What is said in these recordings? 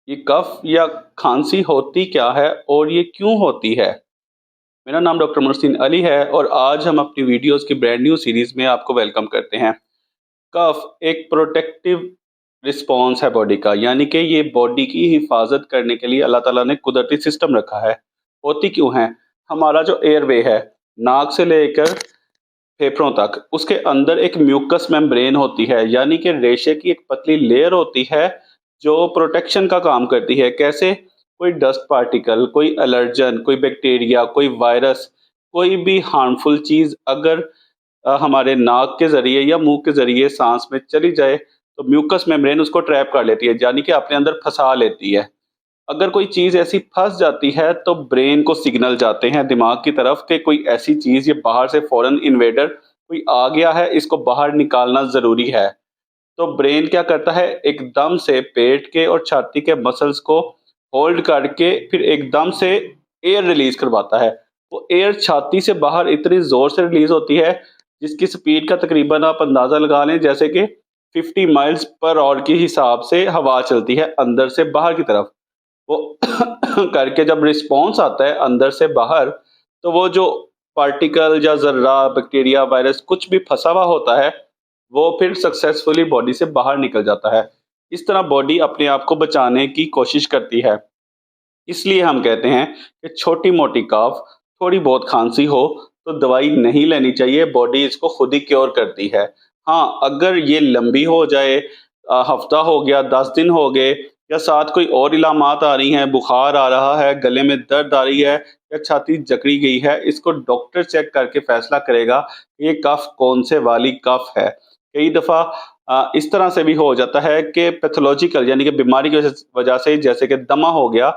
ये कफ या खांसी होती क्या है और ये क्यों होती है? मेरा नाम डॉक्टर मोहसिन अली है और आज हम अपनी वीडियोस की ब्रांड न्यू सीरीज में आपको वेलकम करते हैं। कफ एक प्रोटेक्टिव रिस्पॉन्स है बॉडी का, यानी कि ये बॉडी की हिफाजत करने के लिए अल्लाह ताला ने कुदरती सिस्टम रखा है। होती क्यों है? हमारा जो एयरवे है, नाक से लेकर फेफड़ों तक, उसके अंदर एक म्यूकस मेम्ब्रेन होती है, यानी कि रेशे की एक पतली लेयर होती है जो प्रोटेक्शन का काम करती है। कैसे? कोई डस्ट पार्टिकल, कोई एलर्जन, कोई बैक्टीरिया, कोई वायरस, कोई भी हार्मफुल चीज़ अगर हमारे नाक के ज़रिए या मुंह के ज़रिए सांस में चली जाए तो म्यूकस मेम्ब्रेन उसको ट्रैप कर लेती है, यानी कि अपने अंदर फंसा लेती है। अगर कोई चीज़ ऐसी फँस जाती है तो ब्रेन को सिग्नल जाते हैं दिमाग की तरफ कि कोई ऐसी चीज़, ये बाहर से फ़ॉरेन इन्वेडर कोई आ गया है, इसको बाहर निकालना ज़रूरी है। तो ब्रेन क्या करता है, एकदम से पेट के और छाती के मसल्स को होल्ड करके फिर एकदम से एयर रिलीज़ करवाता है। वो एयर छाती से बाहर इतनी ज़ोर से रिलीज़ होती है जिसकी स्पीड का तकरीबन आप अंदाज़ा लगा लें, जैसे कि 50 माइल्स पर आवर के हिसाब से हवा चलती है अंदर से बाहर की तरफ। वो करके जब रिस्पॉन्स आता है अंदर से बाहर, तो वो जो पार्टिकल या ज़र्रा, बैक्टीरिया, वायरस कुछ भी फँसा हुआ होता है, वो फिर सक्सेसफुली बॉडी से बाहर निकल जाता है। इस तरह बॉडी अपने आप को बचाने की कोशिश करती है। इसलिए हम कहते हैं कि छोटी-मोटी कफ, थोड़ी बहुत खाँसी हो तो दवाई नहीं लेनी चाहिए, बॉडी इसको खुद ही क्योर करती है। हाँ, अगर ये लंबी हो जाए, हफ़्ता हो गया, 10 दिन हो गए या साथ कोई और इलामात आ रही हैं, बुखार आ रहा है, गले में दर्द आ रही है या छाती जकड़ी गई है, इसको डॉक्टर चेक करके फ़ैसला करेगा ये कफ कौन-से वाली कफ है। कई दफ़ा इस तरह से भी हो जाता है कि पैथोलॉजिकल, यानी कि बीमारी की वजह से, जैसे कि दमा हो गया,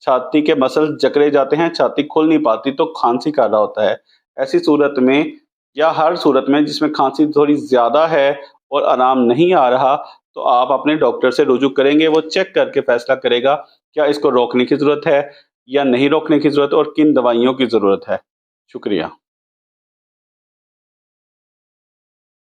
छाती के मसल्स जकड़े जाते हैं, छाती खुल नहीं पाती तो खाँसी कर रहा होता है। ऐसी सूरत में या हर सूरत में जिसमें खाँसी थोड़ी ज़्यादा है और आराम नहीं आ रहा, तो आप अपने डॉक्टर से रुजू करेंगे, वो चेक करके फ़ैसला करेगा क्या इसको रोकने की ज़रूरत है या नहीं रोकने की ज़रूरत और किन दवाइयों की ज़रूरत है। शुक्रिया।